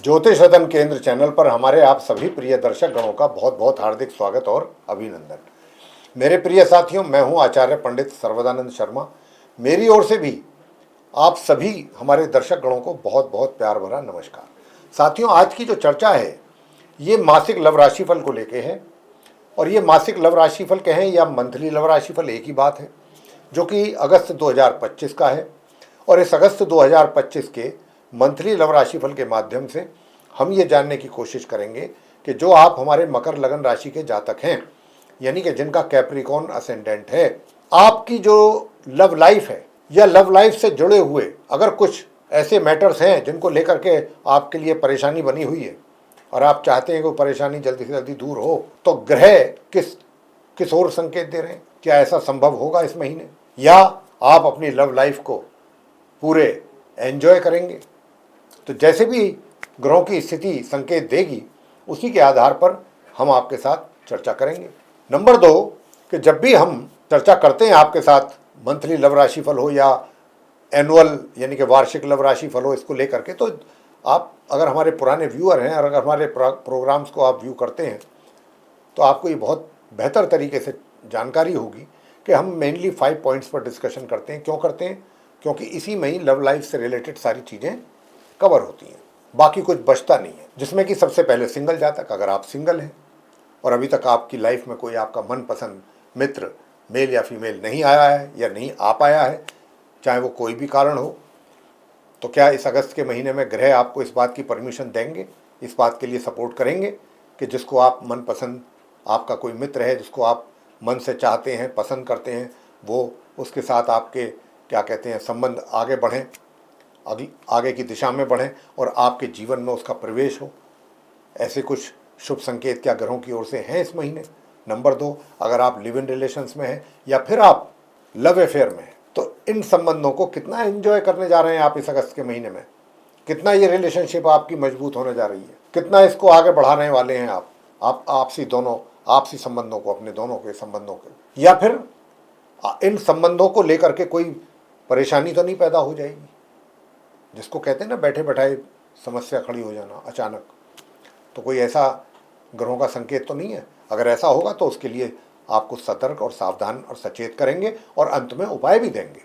ज्योतिष रतन केंद्र चैनल पर हमारे आप सभी प्रिय दर्शक गणों का बहुत बहुत हार्दिक स्वागत और अभिनंदन। मेरे प्रिय साथियों, मैं हूं आचार्य पंडित सर्वदानंद शर्मा। मेरी ओर से भी आप सभी हमारे दर्शक गणों को बहुत बहुत प्यार भरा नमस्कार। साथियों, आज की जो चर्चा है ये मासिक लव राशिफल को लेके है। और ये मासिक लव राशिफल कहें या मंथली लव राशिफल, एक ही बात है, जो कि अगस्त 2025 का है। और इस अगस्त 2025 के मंथली लव राशिफल के माध्यम से हम ये जानने की कोशिश करेंगे कि जो आप हमारे मकर लगन राशि के जातक हैं, यानी कि जिनका कैप्रिकॉर्न असेंडेंट है, आपकी जो लव लाइफ है या लव लाइफ से जुड़े हुए अगर कुछ ऐसे मैटर्स हैं जिनको लेकर के आपके लिए परेशानी बनी हुई है और आप चाहते हैं कि वो परेशानी जल्दी से जल्दी दूर हो, तो ग्रह किस ओर संकेत दे रहे हैं? क्या ऐसा संभव होगा इस महीने, या आप अपनी लव लाइफ को पूरे एंजॉय करेंगे? तो जैसे भी ग्रहों की स्थिति संकेत देगी उसी के आधार पर हम आपके साथ चर्चा करेंगे। नंबर 2, कि जब भी हम चर्चा करते हैं आपके साथ मंथली लव राशिफल हो या एनुअल यानी कि वार्षिक लव राशिफल हो, इसको लेकर के, तो आप अगर हमारे पुराने व्यूअर हैं और अगर हमारे प्रोग्राम्स को आप व्यू करते हैं तो आपको ये बहुत बेहतर तरीके से जानकारी होगी कि हम मेनली 5 पॉइंट्स पर डिस्कशन करते हैं। क्यों करते हैं? क्योंकि इसी में ही लव लाइफ से रिलेटेड सारी चीज़ें कवर होती हैं, बाकी कुछ बचता नहीं है। जिसमें कि सबसे पहले सिंगल जातक, अगर आप सिंगल हैं और अभी तक आपकी लाइफ में कोई आपका मनपसंद मित्र मेल या फीमेल नहीं आया है या नहीं आ पाया है, चाहे वो कोई भी कारण हो, तो क्या इस अगस्त के महीने में ग्रह आपको इस बात की परमिशन देंगे, इस बात के लिए सपोर्ट करेंगे कि जिसको आप मनपसंद, आपका कोई मित्र है जिसको आप मन से चाहते हैं, पसंद करते हैं, वो उसके साथ आपके क्या कहते हैं संबंध आगे बढ़ें, आगे की दिशा में बढ़ें और आपके जीवन में उसका प्रवेश हो? ऐसे कुछ शुभ संकेत क्या ग्रहों की ओर से हैं इस महीने? नंबर 2, अगर आप लिव इन रिलेशंस में हैं या फिर आप लव अफेयर में हैं, तो इन संबंधों को कितना एंजॉय करने जा रहे हैं आप इस अगस्त के महीने में? कितना ये रिलेशनशिप आपकी मजबूत होने जा रही है? कितना इसको आगे बढ़ाने वाले हैं आप आपसी संबंधों को, अपने दोनों के संबंधों को? या फिर इन संबंधों को लेकर के कोई परेशानी तो नहीं पैदा हो जाएगी, जिसको कहते हैं ना बैठे बैठाए समस्या खड़ी हो जाना अचानक? तो कोई ऐसा ग्रहों का संकेत तो नहीं है। अगर ऐसा होगा तो उसके लिए आपको सतर्क और सावधान और सचेत करेंगे और अंत में उपाय भी देंगे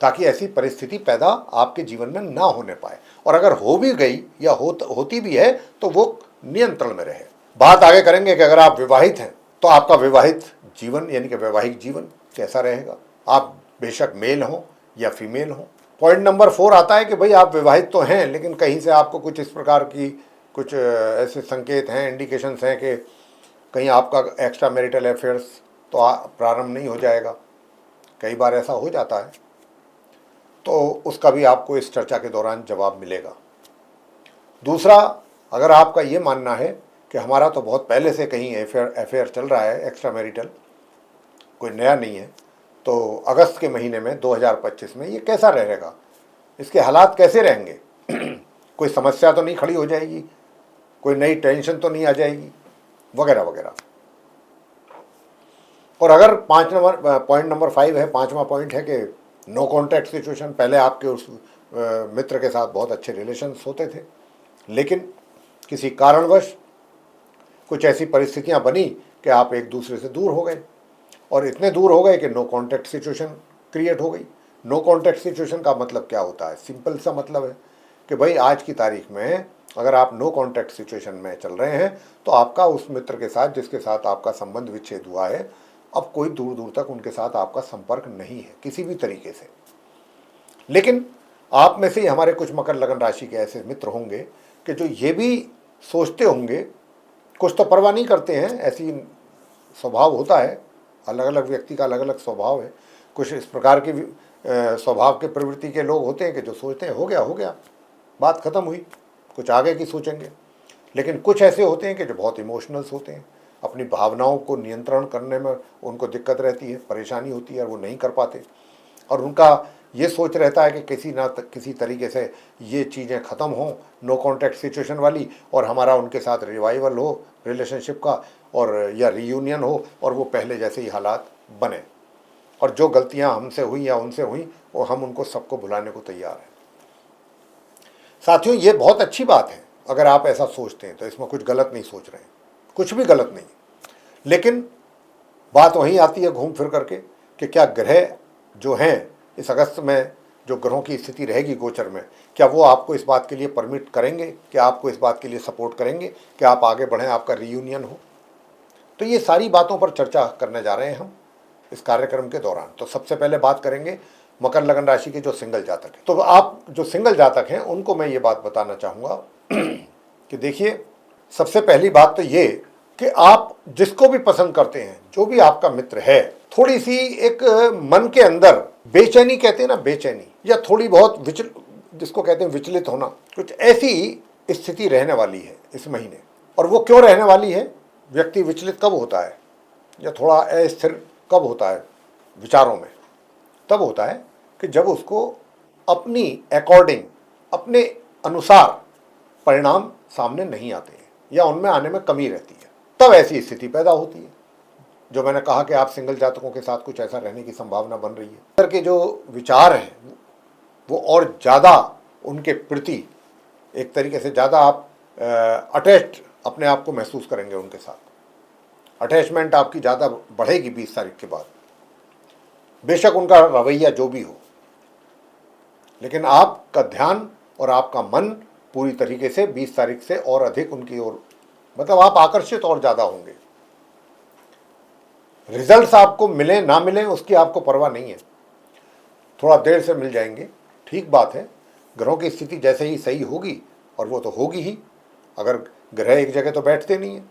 ताकि ऐसी परिस्थिति पैदा आपके जीवन में ना होने पाए। और अगर हो भी गई या होती भी है तो वो नियंत्रण में रहे। बात आगे करेंगे कि अगर आप विवाहित हैं तो आपका विवाहित जीवन यानी कि वैवाहिक जीवन कैसा रहेगा, आप बेशक मेल हो या फीमेल हो। पॉइंट नंबर 4 आता है कि भाई आप विवाहित तो हैं लेकिन कहीं से आपको कुछ इस प्रकार की कुछ ऐसे संकेत हैं, इंडिकेशंस हैं कि कहीं आपका एक्स्ट्रा मैरिटल अफेयर्स तो प्रारंभ नहीं हो जाएगा। कई बार ऐसा हो जाता है, तो उसका भी आपको इस चर्चा के दौरान जवाब मिलेगा। दूसरा, अगर आपका ये मानना है कि हमारा तो बहुत पहले से कहीं अफेयर चल रहा है, एक्स्ट्रा मैरिटल कोई नया नहीं है, तो अगस्त के महीने में 2025 में ये कैसा रहेगा, इसके हालात कैसे रहेंगे? कोई समस्या तो नहीं खड़ी हो जाएगी, कोई नई टेंशन तो नहीं आ जाएगी, वगैरह वगैरह। और अगर पॉइंट नंबर 5 है, 5वां पॉइंट है कि नो कॉन्टैक्ट सिचुएशन। पहले आपके उस मित्र के साथ बहुत अच्छे रिलेशंस होते थे, लेकिन किसी कारणवश कुछ ऐसी परिस्थितियां बनी कि आप एक दूसरे से दूर हो गए, और इतने दूर हो गए कि नो कॉन्टैक्ट सिचुएशन क्रिएट हो गई। नो कॉन्टैक्ट सिचुएशन का मतलब क्या होता है? सिंपल सा मतलब है कि भाई आज की तारीख में अगर आप नो कॉन्टैक्ट सिचुएशन में चल रहे हैं तो आपका उस मित्र के साथ जिसके साथ आपका संबंध विच्छेद हुआ है, अब कोई दूर दूर तक उनके साथ आपका संपर्क नहीं है किसी भी तरीके से। लेकिन आप में से ही हमारे कुछ मकर लगन राशि के ऐसे मित्र होंगे कि जो ये भी सोचते होंगे, कुछ तो परवाह नहीं करते हैं, ऐसी स्वभाव होता है, अलग अलग व्यक्ति का अलग अलग स्वभाव है। कुछ इस प्रकार के स्वभाव के प्रवृत्ति के लोग होते हैं कि जो सोचते हैं हो गया, बात खत्म हुई, कुछ आगे की सोचेंगे। लेकिन कुछ ऐसे होते हैं कि जो बहुत इमोशनल्स होते हैं, अपनी भावनाओं को नियंत्रण करने में उनको दिक्कत रहती है, परेशानी होती है और वो नहीं कर पाते, और उनका ये सोच रहता है कि किसी तरीके से ये चीज़ें ख़त्म हों, नो कॉन्टैक्ट सिचुएशन वाली, और हमारा उनके साथ रिवाइवल हो रिलेशनशिप का, और या रीयूनियन हो, और वो पहले जैसे ही हालात बने, और जो गलतियां हमसे हुई या उनसे हुई वो हम उनको सबको भुलाने को तैयार हैं। साथियों, ये बहुत अच्छी बात है अगर आप ऐसा सोचते हैं तो इसमें कुछ गलत नहीं सोच रहे हैं, कुछ भी गलत नहीं। लेकिन बात वहीं आती है घूम फिर करके कि क्या ग्रह जो हैं इस अगस्त में जो ग्रहों की स्थिति रहेगी गोचर में, क्या वो आपको इस बात के लिए परमिट करेंगे, क्या आपको इस बात के लिए सपोर्ट करेंगे कि आप आगे बढ़ें, आपका रीयूनियन हो। तो ये सारी बातों पर चर्चा करने जा रहे हैं हम इस कार्यक्रम के दौरान। तो सबसे पहले बात करेंगे मकर लगन राशि के जो सिंगल जातक हैं। तो आप जो सिंगल जातक हैं उनको मैं ये बात बताना चाहूँगा कि देखिए, सबसे पहली बात तो ये कि आप जिसको भी पसंद करते हैं, जो भी आपका मित्र है, थोड़ी सी एक मन के अंदर बेचैनी, कहते हैं ना बेचैनी, या थोड़ी बहुत जिसको कहते हैं विचलित होना, कुछ ऐसी स्थिति रहने वाली है इस महीने। और वो क्यों रहने वाली है? व्यक्ति विचलित कब होता है या थोड़ा अस्थिर कब होता है विचारों में? तब होता है कि जब उसको अपनी अकॉर्डिंग, अपने अनुसार परिणाम सामने नहीं आते हैं या उनमें आने में कमी रहती है, तब ऐसी स्थिति पैदा होती है। जो मैंने कहा कि आप सिंगल जातकों के साथ कुछ ऐसा रहने की संभावना बन रही है। अंदर के जो विचार हैं वो और ज़्यादा उनके प्रति एक तरीके से ज़्यादा आप अटैच्ड अपने आप को महसूस करेंगे उनके साथ। अटैचमेंट आपकी ज़्यादा बढ़ेगी 20 तारीख के बाद। बेशक उनका रवैया जो भी हो, लेकिन आपका ध्यान और आपका मन पूरी तरीके से 20 तारीख से और अधिक उनकी ओर, मतलब आप आकर्षित और ज़्यादा होंगे। रिजल्ट्स आपको मिले ना मिले उसकी आपको परवाह नहीं है, थोड़ा देर से मिल जाएंगे, ठीक बात है। ग्रहों की स्थिति जैसे ही सही होगी, और वो तो होगी ही, अगर ग्रह एक जगह तो बैठते नहीं हैं,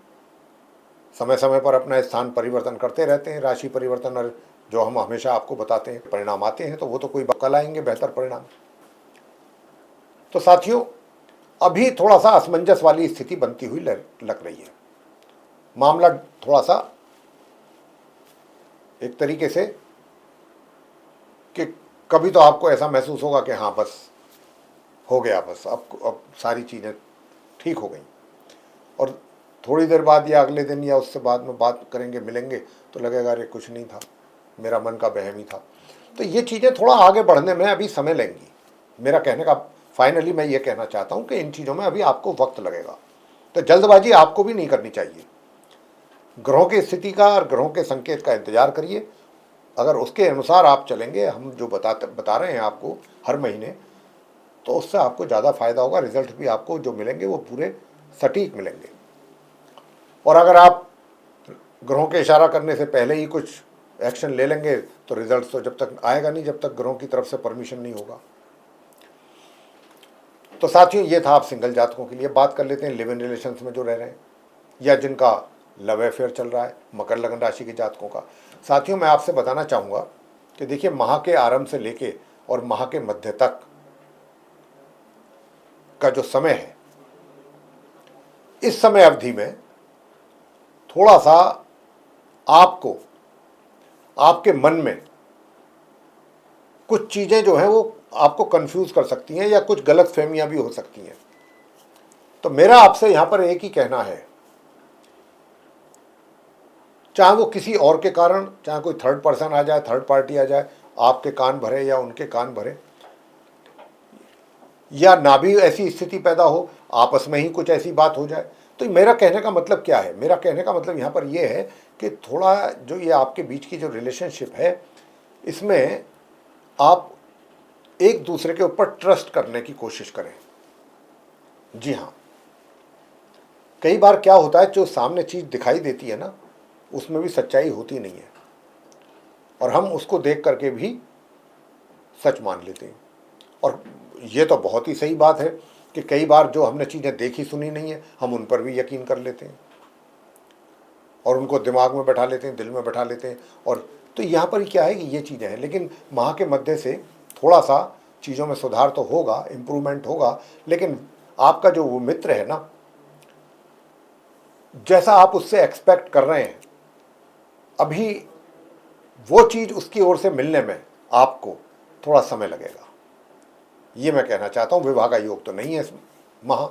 समय समय पर अपना स्थान परिवर्तन करते रहते हैं, राशि परिवर्तन, और जो हम हमेशा आपको बताते हैं परिणाम आते हैं, तो वो तो कोई कल आएंगे बेहतर परिणाम। तो साथियों, अभी थोड़ा सा असमंजस वाली स्थिति बनती हुई लग रही है। मामला थोड़ा सा एक तरीके से कि कभी तो आपको ऐसा महसूस होगा कि हाँ बस हो गया, बस अब सारी चीज़ें ठीक हो गई, और थोड़ी देर बाद या अगले दिन या उससे बाद में बात करेंगे, मिलेंगे, तो लगेगा अरे कुछ नहीं था, मेरा मन का वहम ही था। तो ये चीज़ें थोड़ा आगे बढ़ने में अभी समय लेंगी। मेरा कहने का फाइनली मैं ये कहना चाहता हूँ कि इन चीज़ों में अभी आपको वक्त लगेगा, तो जल्दबाजी आपको भी नहीं करनी चाहिए। ग्रहों की स्थिति का और ग्रहों के संकेत का इंतजार करिए। अगर उसके अनुसार आप चलेंगे, हम जो बता रहे हैं आपको हर महीने, तो उससे आपको ज़्यादा फायदा होगा। रिजल्ट भी आपको जो मिलेंगे वो पूरे सटीक मिलेंगे। और अगर आप ग्रहों के इशारा करने से पहले ही कुछ एक्शन ले लेंगे तो रिजल्ट तो जब तक आएगा नहीं जब तक ग्रहों की तरफ से परमिशन नहीं होगा। तो साथियों, ये था आप सिंगल जातकों के लिए। बात कर लेते हैं लिव इन रिलेशंस में जो रह रहे हैं या जिनका लव अफेयर चल रहा है, मकर लगन राशि के जातकों का। साथियों, मैं आपसे बताना चाहूँगा कि देखिए, माह के आरंभ से लेके और माह के मध्य तक का जो समय है, इस समय अवधि में थोड़ा सा आपको आपके मन में कुछ चीज़ें जो हैं वो आपको कंफ्यूज कर सकती हैं या कुछ गलत फहमियाँ भी हो सकती हैं। तो मेरा आपसे यहाँ पर एक ही कहना है, चाहे वो किसी और के कारण, चाहे कोई थर्ड पर्सन आ जाए, थर्ड पार्टी आ जाए, आपके कान भरे या उनके कान भरे, या ना भी ऐसी स्थिति पैदा हो, आपस में ही कुछ ऐसी बात हो जाए, तो मेरा कहने का मतलब क्या है? मेरा कहने का मतलब यहाँ पर यह है कि थोड़ा जो ये आपके बीच की जो रिलेशनशिप है, इसमें आप एक दूसरे के ऊपर ट्रस्ट करने की कोशिश करें। जी हाँ, कई बार क्या होता है, जो सामने चीज़ दिखाई देती है ना, उसमें भी सच्चाई होती नहीं है, और हम उसको देख करके भी सच मान लेते हैं। और ये तो बहुत ही सही बात है कि कई बार जो हमने चीज़ें देखी सुनी नहीं है, हम उन पर भी यकीन कर लेते हैं और उनको दिमाग में बैठा लेते हैं, दिल में बैठा लेते हैं। और तो यहाँ पर क्या है कि ये चीज़ें हैं, लेकिन माह के मध्य से थोड़ा सा चीज़ों में सुधार तो होगा, इम्प्रूवमेंट होगा। लेकिन आपका जो वो मित्र है ना, जैसा आप उससे एक्सपेक्ट कर रहे हैं, अभी वो चीज़ उसकी ओर से मिलने में आपको थोड़ा समय लगेगा, ये मैं कहना चाहता हूँ। विवाह का योग तो नहीं है इस माह।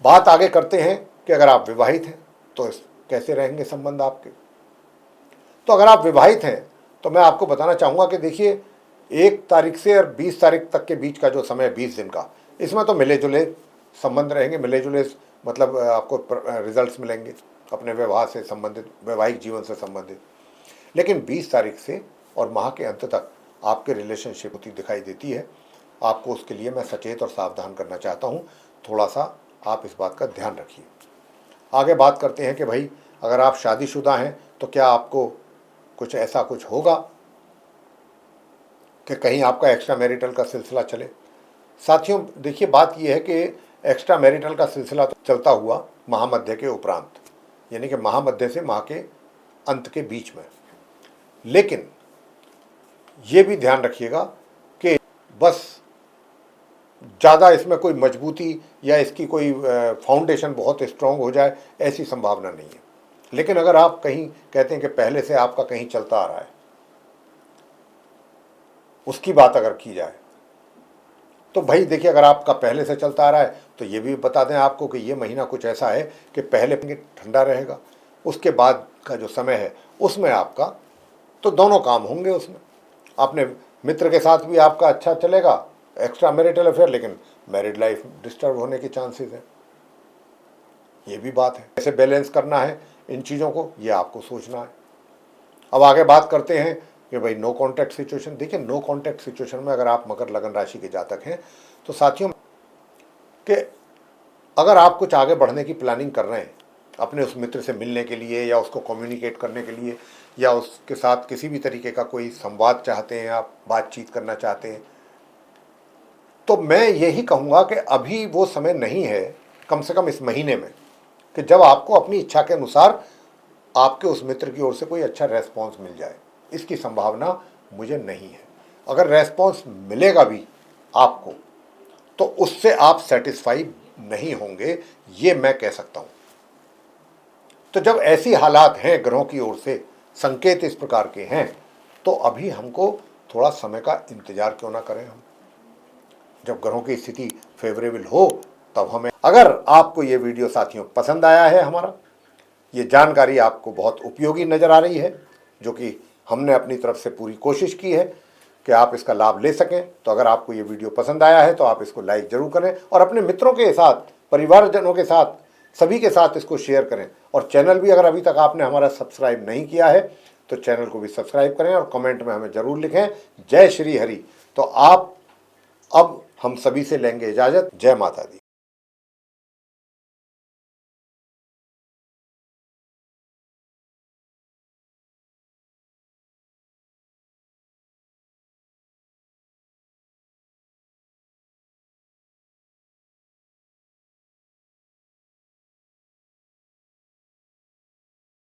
बात आगे करते हैं कि अगर आप विवाहित हैं तो कैसे रहेंगे संबंध आपके। तो अगर आप विवाहित हैं तो मैं आपको बताना चाहूँगा कि देखिए, 1 तारीख से और 20 तारीख तक के बीच का जो समय है, 20 दिन का, इसमें तो मिले जुले संबंध रहेंगे, मिले जुले मतलब आपको रिजल्ट्स मिलेंगे अपने व्यवहार से संबंधित, वैवाहिक जीवन से संबंधित। लेकिन 20 तारीख से और माह के अंत तक आपके रिलेशनशिप होती दिखाई देती है। आपको उसके लिए मैं सचेत और सावधान करना चाहता हूँ, थोड़ा सा आप इस बात का ध्यान रखिए। आगे बात करते हैं कि भाई अगर आप शादीशुदा हैं तो क्या आपको कुछ ऐसा कुछ होगा कि कहीं आपका एक्स्ट्रा मैरिटल का सिलसिला चले। साथियों देखिए, बात यह है कि एक्स्ट्रा मैरिटल का सिलसिला तो चलता हुआ महामध्य के उपरांत, यानी कि महामध्य से माह के अंत के बीच में। लेकिन ये भी ध्यान रखिएगा कि बस ज़्यादा इसमें कोई मजबूती या इसकी कोई फाउंडेशन बहुत स्ट्रांग हो जाए, ऐसी संभावना नहीं है। लेकिन अगर आप कहीं कहते हैं कि पहले से आपका कहीं चलता आ रहा है, उसकी बात अगर की जाए तो भाई देखिए, अगर आपका पहले से चलता आ रहा है तो ये भी बता दें आपको कि ये महीना कुछ ऐसा है कि पहले ठंडा रहेगा, उसके बाद का जो समय है उसमें आपका तो दोनों काम होंगे। उसमें अपने मित्र के साथ भी आपका अच्छा चलेगा एक्स्ट्रा मैरिटल अफेयर, लेकिन मैरिड लाइफ डिस्टर्ब होने के चांसेस हैं। ये भी बात है, कैसे बैलेंस करना है इन चीज़ों को, ये आपको सोचना है। अब आगे बात करते हैं कि भाई नो कॉन्टैक्ट सिचुएशन। देखिए, नो कॉन्टैक्ट सिचुएशन में अगर आप मकर लगन राशि के जातक हैं तो साथियों कि अगर आप कुछ आगे बढ़ने की प्लानिंग कर रहे हैं अपने उस मित्र से मिलने के लिए या उसको कम्युनिकेट करने के लिए या उसके साथ किसी भी तरीके का कोई संवाद चाहते हैं, आप बातचीत करना चाहते हैं, तो मैं यही कहूँगा कि अभी वो समय नहीं है, कम से कम इस महीने में, कि जब आपको अपनी इच्छा के अनुसार आपके उस मित्र की ओर से कोई अच्छा रेस्पॉन्स मिल जाए। इसकी संभावना मुझे नहीं है। अगर रेस्पॉन्स मिलेगा भी आपको तो उससे आप सेटिस्फाई नहीं होंगे, ये मैं कह सकता हूँ। तो जब ऐसी हालात हैं, ग्रहों की ओर से संकेत इस प्रकार के हैं, तो अभी हमको थोड़ा समय का इंतजार क्यों ना करें हम। जब ग्रहों की स्थिति फेवरेबल हो तब हमें। अगर आपको ये वीडियो साथियों पसंद आया है, हमारा ये जानकारी आपको बहुत उपयोगी नज़र आ रही है, जो कि हमने अपनी तरफ से पूरी कोशिश की है कि आप इसका लाभ ले सकें, तो अगर आपको ये वीडियो पसंद आया है तो आप इसको लाइक ज़रूर करें और अपने मित्रों के साथ, परिवारजनों के साथ, सभी के साथ इसको शेयर करें। और चैनल भी अगर अभी तक आपने हमारा सब्सक्राइब नहीं किया है तो चैनल को भी सब्सक्राइब करें और कमेंट में हमें ज़रूर लिखें जय श्री हरि। तो आप अब हम सभी से लेंगे इजाज़त। जय माता दी।